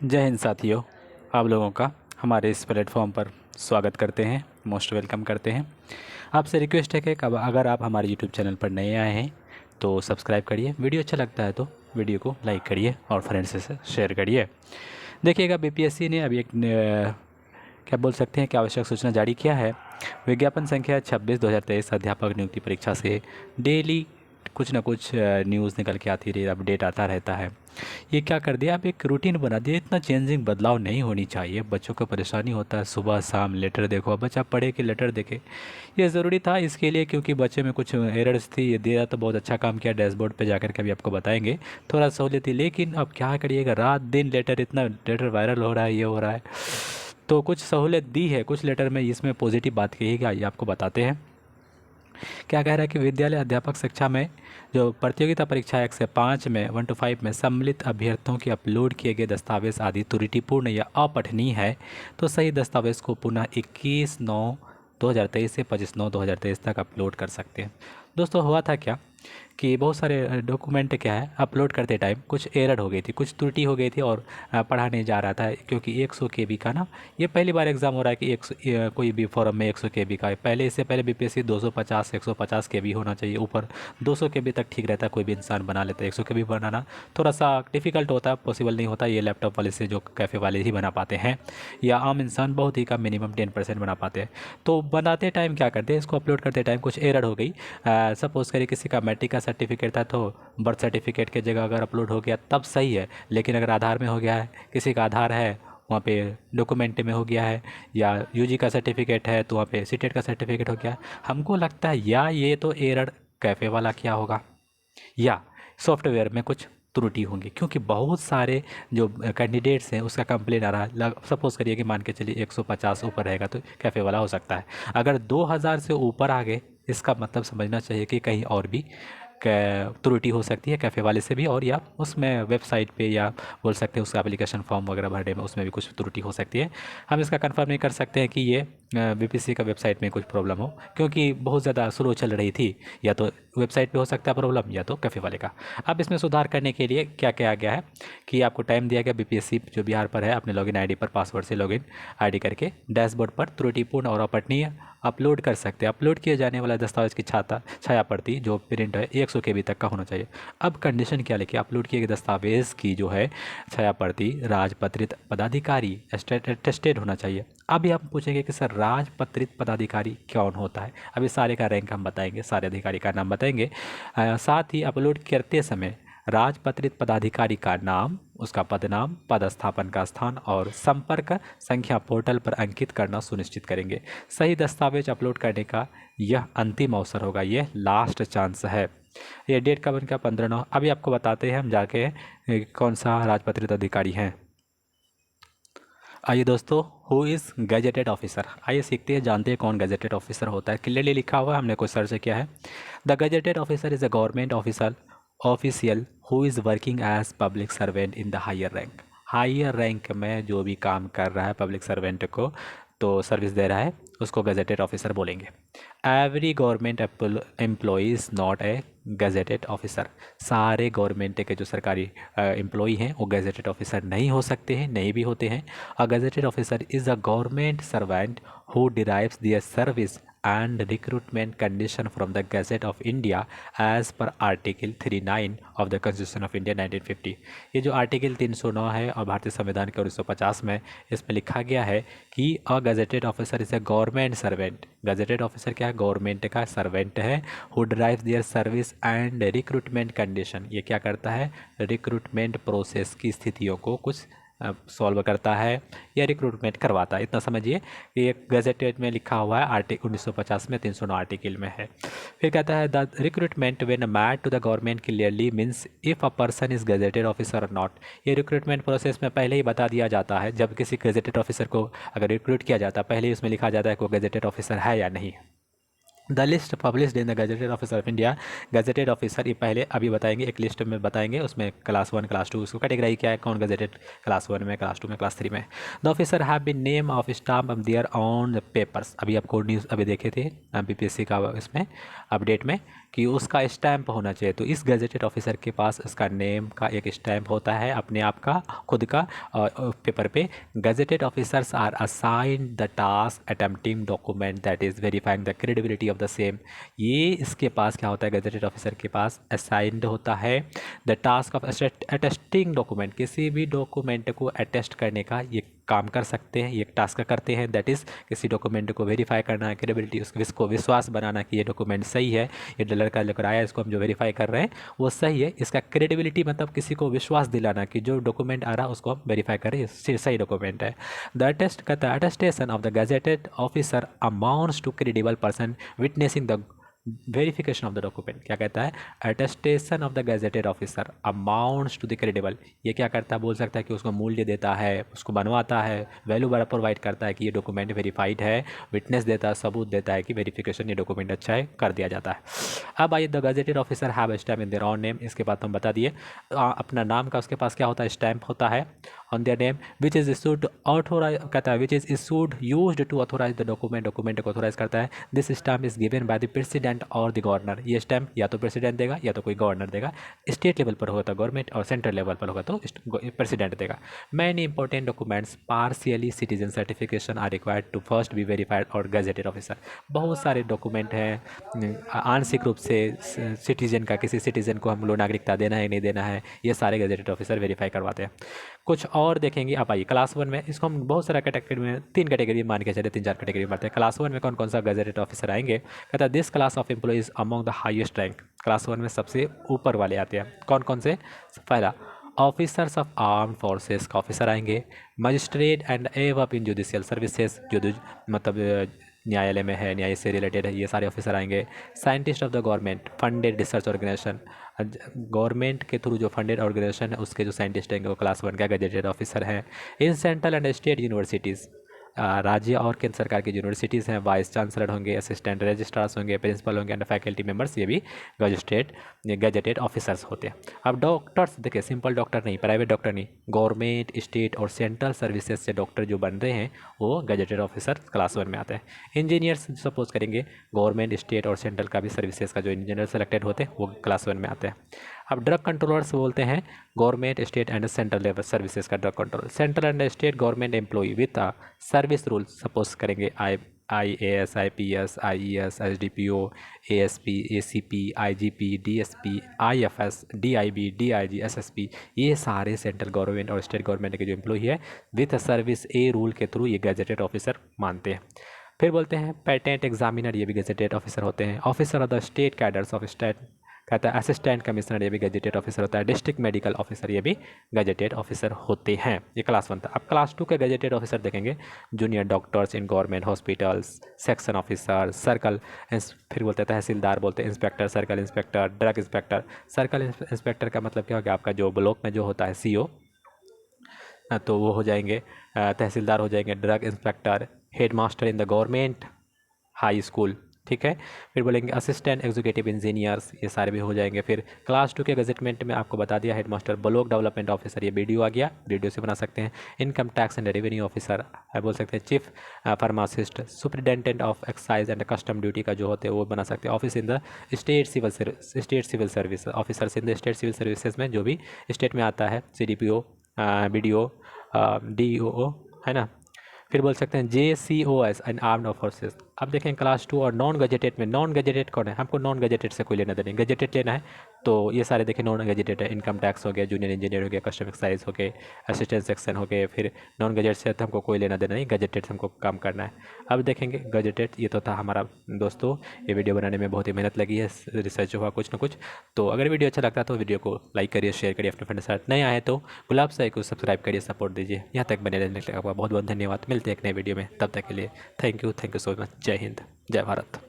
जय हिंद साथियों, आप लोगों का हमारे इस प्लेटफॉर्म पर स्वागत करते हैं, मोस्ट वेलकम करते हैं। आपसे रिक्वेस्ट है कि अगर आप हमारे यूट्यूब चैनल पर नए आए हैं तो सब्सक्राइब करिए, वीडियो अच्छा लगता है तो वीडियो को लाइक करिए और फ्रेंड्स से शेयर करिए। देखिएगा, बीपीएससी ने अभी एक क्या बोल सकते हैं कि आवश्यक सूचना जारी किया है। विज्ञापन संख्या 26/2023 अध्यापक नियुक्ति परीक्षा से डेली कुछ ना कुछ न्यूज़ निकल के आती रही, अपडेट आता रहता है। ये क्या कर दिया, आप एक रूटीन बना दिया। इतना चेंजिंग बदलाव नहीं होनी चाहिए। बच्चों को परेशानी होता है, सुबह शाम लेटर देखो, अब बच्चा पढ़े कि लेटर देखे। ये ज़रूरी था इसके लिए क्योंकि बच्चे में कुछ एरर्स थी। ये दिया तो बहुत अच्छा काम किया, डैशबोर्ड पे जाकर के भी आपको बताएंगे, थोड़ा सहूलियत थी। लेकिन अब क्या करिएगा, रात दिन लेटर, इतना लेटर वायरल हो रहा है, ये हो रहा है, तो कुछ सहूलियत दी है कुछ लेटर में। इसमें पॉजिटिव बात कही गई, आइए आपको बताते हैं। क्या कह रहा है कि विद्यालय अध्यापक शिक्षा में जो प्रतियोगिता परीक्षा 1 से 5 में 1 to 5 में सम्मिलित अभ्यर्थियों के अपलोड किए गए दस्तावेज आदि त्रुटिपूर्ण या अपठनीय है तो सही दस्तावेज को पुनः 21/9/2023 से 25/9/2023 तक अपलोड कर सकते हैं। दोस्तों, हुआ था क्या कि बहुत सारे डॉक्यूमेंट क्या है अपलोड करते टाइम कुछ एरर हो गई थी, कुछ त्रुटि हो गई थी और पढ़ा नहीं जा रहा था। क्योंकि 100 KB का ना, ये पहली बार एग्ज़ाम हो रहा है कि कोई भी फॉरम में 100 KB का है। पहले, इससे पहले बीपीएससी 250 150 KB होना चाहिए ऊपर। 200 KB तक ठीक रहता है, कोई भी इंसान बना लेता है। 100 KB बनाना थोड़ा सा डिफ़िकल्ट होता है, पॉसिबल नहीं होता। ये लैपटॉप वाले से, जो कैफ़े वाले ही बना पाते हैं, या आम इंसान बहुत ही कम, मिनिमम 10% बना पाते हैं। तो बनाते टाइम क्या करते हैं, इसको अपलोड करते टाइम कुछ एरर हो गई। सपोज़ करिए किसी का मैट्रिक का सर्टिफिकेट था तो बर्थ सर्टिफिकेट की जगह अगर अपलोड हो गया तब सही है। लेकिन अगर आधार में हो गया है, किसी का आधार है वहाँ पे डॉक्यूमेंट में हो गया है, या यूजी का सर्टिफिकेट है तो वहाँ पे सीटेट का सर्टिफिकेट हो गया है, हमको लगता है या ये तो एरर कैफ़े वाला क्या होगा, या सॉफ्टवेयर में कुछ त्रुटि होंगी। क्योंकि बहुत सारे जो कैंडिडेट्स हैं उसका कंप्लेन आ रहा है। सपोज़ करिए कि मान के चलिए 150 ऊपर रहेगा तो कैफ़े वाला हो सकता है। अगर 2000 से ऊपर आ गए, इसका मतलब समझना चाहिए कि कहीं और भी त्रुटि हो सकती है कैफ़े वाले से भी, और या उसमें वेबसाइट पे, या बोल सकते हैं उसका एप्लीकेशन फॉर्म वगैरह भरने में, उसमें भी कुछ त्रुटि हो सकती है। हम इसका कंफर्म नहीं कर सकते हैं कि ये बीपीएससी का वेबसाइट में कुछ प्रॉब्लम हो, क्योंकि बहुत ज़्यादा स्लो चल रही थी। या तो वेबसाइट पे हो सकता है प्रॉब्लम, या तो कैफ़े वाले का। अब इसमें सुधार करने के लिए क्या किया गया है कि आपको टाइम दिया गया, बीपीएससी जो बिहार पर है, अपने लॉगिन आईडी पर पासवर्ड से लॉगिन आईडी करके डैशबोर्ड पर त्रुटिपूर्ण और अपठनीय अपलोड कर सकते हैं। अपलोड किए जाने वाला दस्तावेज की छाया प्रति जो प्रिंट है 100 KB तक का होना चाहिए। अब कंडीशन क्या लिखी, अपलोड किए गए दस्तावेज की जो है छाया प्रति राजपत्रित पदाधिकारी अटेस्टेड होना चाहिए। अभी आप पूछेंगे कि सर राजपत्रित पदाधिकारी कौन होता है, अभी सारे का रैंक हम बताएंगे, सारे अधिकारी का नाम बताएंगे। साथ ही अपलोड करते समय राजपत्रित पदाधिकारी का नाम, उसका पदनाम, पदस्थापन का स्थान और संपर्क संख्या पोर्टल पर अंकित करना सुनिश्चित करेंगे। सही दस्तावेज अपलोड करने का यह अंतिम अवसर होगा, यह लास्ट चांस है। ये डेट कब इनका 15/9। अभी आपको बताते हैं हम जाके कौन सा राजपत्रित अधिकारी हैं। आइए दोस्तों, हु इज़ गैजेटेड ऑफिसर, आइए सीखते हैं, जानते हैं कौन गैजेटेड ऑफिसर होता है। क्लियरली लिखा हुआ है, हमने कोई सर्च किया है। The gazetted officer is a government official who is working as public servant in the higher rank. Higher rank में जो भी काम कर रहा है पब्लिक सर्वेंट को, तो सर्विस दे रहा है, उसको गैजेटेड ऑफिसर बोलेंगे। Every government employee is not a gazetted officer. सारे गवर्नमेंट के जो सरकारी एम्प्लॉई हैं वो गैजेटेड ऑफिसर नहीं हो सकते हैं, नहीं भी होते हैं। A gazetted officer is a government servant who derives their service and recruitment condition from the Gazette of India as per Article 39 of the Constitution of India 1950। ये जो आर्टिकल 309 है और भारतीय संविधान के 1950 में, इसमें लिखा गया है कि a gazetted officer is a government servant. Gazetted officer क्या है, गवर्नमेंट का सर्वेंट है। Who drive their service and recruitment condition, ये क्या करता है, रिक्रूटमेंट प्रोसेस की स्थितियों को कुछ सॉल्व करता है या रिक्रूटमेंट करवाता है। इतना समझिए कि एक गजेटेड में लिखा हुआ है, आर्टिकल 1950 में 309 आर्टिकल में है। फिर कहता है the recruitment when made to the government clearly means if a person is gazetted officer or not. ये रिक्रूटमेंट प्रोसेस में पहले ही बता दिया जाता है, जब किसी गजेटेड ऑफिसर को अगर रिक्रूट किया जाता है, पहले ही उसमें लिखा जाता है कि वो गजेटेड ऑफिसर है या नहीं। The list published in the gazetted officer of India. Gazetted officer ये पहले अभी बताएंगे, एक लिस्ट में बताएंगे, उसमें क्लास 1 क्लास 2 उसको कैटेगरी क्या है, कौन गजेटेड क्लास 1 में, क्लास 2 में, क्लास 3 में। The officer have been name of stamp of their on papers. अभी आपको न्यूज़ अभी देखे थे बीपीएससी का इसमें अपडेट में कि उसका स्टैम्प होना चाहिए। तो इस गजेटेड ऑफिसर के पास उसका नेम का एक स्टैम्प होता है अपने आप का, खुद का, और पेपर पे। Gazetted officers are assigned the task attempting document that is verifying the credibility of the same. ये इसके पास क्या होता है, गजेटेड ऑफिसर के पास असाइंड होता है the task of attesting document, किसी भी डॉक्यूमेंट को अटेस्ट करने का ये काम कर सकते हैं, ये टास्क करते हैं। दैट इज़ किसी डॉक्यूमेंट को वेरीफाई करना, क्रेडिबिलिटी, उसको विश्वास बनाना कि ये डॉक्यूमेंट सही है, ये लड़का जो कराया इसको हम जो वेरीफाई कर रहे हैं वो सही है। इसका क्रेडिबिलिटी मतलब किसी को विश्वास दिलाना कि जो डॉक्यूमेंट आ रहा है उसको हम वेरीफाई करें, ये सही डॉक्यूमेंट है। The attestation of the gazetted officer amounts to credible person witnessing the verification of the document. क्या कहता है, attestation of the gazetted officer amounts to the credible. ये क्या करता है, बोल सकता है कि उसको मूल्य देता है, उसको बनवाता है, वैल्यू बड़ा प्रोवाइड करता है कि ये डॉक्यूमेंट वेरीफाइड है, विटनेस देता है, सबूत देता है कि वेरिफिकेशन ये डॉक्यूमेंट अच्छा है, कर दिया जाता है। अब आइए, the gazetted officer have stamp in their on name. इसके बाद हम बता दिए अपना नाम का उसके पास क्या होता है, स्टैम्प होता है on their name, which is issued authorise, कहता है which is issued used to authorise the document, document को ऑथोराइज करता है। This stamp is given by the president और द गवर्नर। ये स्टैम्प या तो प्रेसिडेंट देगा या तो कोई गवर्नर देगा। स्टेट लेवल पर होगा तो गवर्नमेंट, और सेंट्रल लेवल पर होगा तो प्रेसिडेंट देगा। Many important documents partially citizen certification are required to first be verified और गजेटेड ऑफिसर। बहुत सारे डॉक्यूमेंट हैं आंशिक रूप से सिटीजन का, किसी सिटीजन को हम लोग नागरिकता देना है नहीं देना है, ये सारे गजेटेड ऑफिसर वेरीफाई करवाते हैं। कुछ और देखेंगे आप, आइए क्लास 1 में इसको हम बहुत सारा कैटेगरी में, 3 कैटेगरी मान के चले, 3-4 कैटेगरी में बढ़ते हैं। क्लास 1 में कौन कौन सा गजेटेड ऑफिसर आएंगे, कहता है this class of employees among the highest rank. Class 1 में सबसे ऊपर वाले आते हैं, कौन कौन से, पहला ऑफिसर्स ऑफ आर्म्ड फोर्सेस का ऑफिसर आएंगे, magistrate and एवब in judicial services, जो मतलब न्यायालय में है, न्याय से रिलेटेड है, ये सारे ऑफिसर आएंगे। Scientist of the government funded research organisation, government के थ्रू जो फंडेड ऑर्गेनाइजेशन है उसके जो साइंटिस्ट हैं वो क्लास 1 का गजेटेड ऑफिसर हैं। In central and state universities, राज्य और केंद्र सरकार की यूनिवर्सिटीज़ हैं, वाइस चांसलर होंगे, असिस्टेंट रजिस्ट्रार्स होंगे, प्रिंसिपल होंगे एंड फैकल्टी मेंबर्स, ये भी गजेटेड ऑफिसर्स होते हैं। अब डॉक्टर्स देखिए, सिंपल डॉक्टर नहीं, प्राइवेट डॉक्टर नहीं, गवर्नमेंट, स्टेट और सेंट्रल सर्विसेज से डॉक्टर जो बन रहे हैं वो गजेटेड ऑफिसर क्लास 1 में आते हैं। इंजीनियर्स सपोज करेंगे, गवर्नमेंट, स्टेट और सेंट्रल का भी सर्विसेज का जो इंजीनियर सेलेक्टेड होते हैं वो क्लास 1 में आते हैं। अब ड्रग कंट्रोलर्स बोलते हैं government, state and central level services का drug control. Central and state government employee with a service rule, suppose करेंगे IAS, IPS, IES, SDPO, ASP, ACP, IGP, DSP, IFS, DIB, DIG, SSP, ये सारे central government और state government के जो employee है with service a rule के through ये gazetted officer मानते हैं। फिर बोलते हैं पेटेंट एग्जामिनर, ये भी गजेटेड ऑफिसर होते हैं। Officer of the state cadres of state, कहता है असिस्टेंट कमिश्नर, ये भी गजेटेड ऑफिसर होता है। डिस्ट्रिक्ट मेडिकल ऑफिसर, ये भी गजेटेड ऑफिसर होते हैं। ये क्लास 1 था। अब क्लास 2 के गजेटेड ऑफिसर देखेंगे, junior doctors in government hospitals, section officer, circle, फिर बोलते हैं तहसीलदार, बोलते हैं inspector, circle inspector, drug inspector. Circle inspector का मतलब क्या हो गया, आपका जो ब्लॉक में जो होता है CO, तो वो हो जाएंगे तहसीलदार हो जाएंगे। Drug inspector, head master in the government high school, ठीक है। फिर बोलेंगे असिस्टेंट एग्जीक्यूटिव इंजीनियर्स, ये सारे भी हो जाएंगे। फिर क्लास 2 के गजेटमेंट में आपको बता दिया, हेडमास्टर, ब्लॉक डेवलपमेंट ऑफिसर, ये BDO आ गया, BDO से बना सकते हैं। Income tax and revenue officer बोल सकते हैं। Chief pharmacist, superintendent of excise and custom duty का जो होते हैं वो बना सकते हैं। Office in the state civil service, officers in the state civil services में जो भी स्टेट में आता है, CDPO, BDO, DOO, है ना। फिर बोल सकते हैं JCOS एंड आर्म्ड फोर्सेस। अब देखें क्लास 2 और नॉन गजेटेड में, नॉन गजेटेड कौन है, हमको नॉन गजेटेड से कोई लेना देना नहीं, गजेटेड लेना है तो ये सारे देखें नॉन गजेटेड है। इनकम टैक्स हो गया, जूनियर इंजीनियर हो गया, कस्टम एक्साइज हो गए, असिस्टेंट सेक्शन हो गए। फिर नॉन गजेट से तो हमको कोई लेना देना नहीं, गजेटेड से हमको काम करना है। अब देखेंगे गजेटेड, ये तो था हमारा दोस्तों, ये वीडियो बनाने में बहुत ही मेहनत लगी है, रिसर्च हुआ कुछ ना कुछ। तो अगर वीडियो अच्छा लगता है तो वीडियो को लाइक करिए, शेयर करिए अपने फ्रेंड के साथ। नए आए तो गुलाब साई को सब्सक्राइब करिए, सपोर्ट दीजिए। यहाँ तक बने रहने के लिए आपका बहुत बहुत धन्यवाद। मिलते हैं एक नए वीडियो में, तब तक के लिए थैंक यू सो मच। जय हिंद, जय भारत।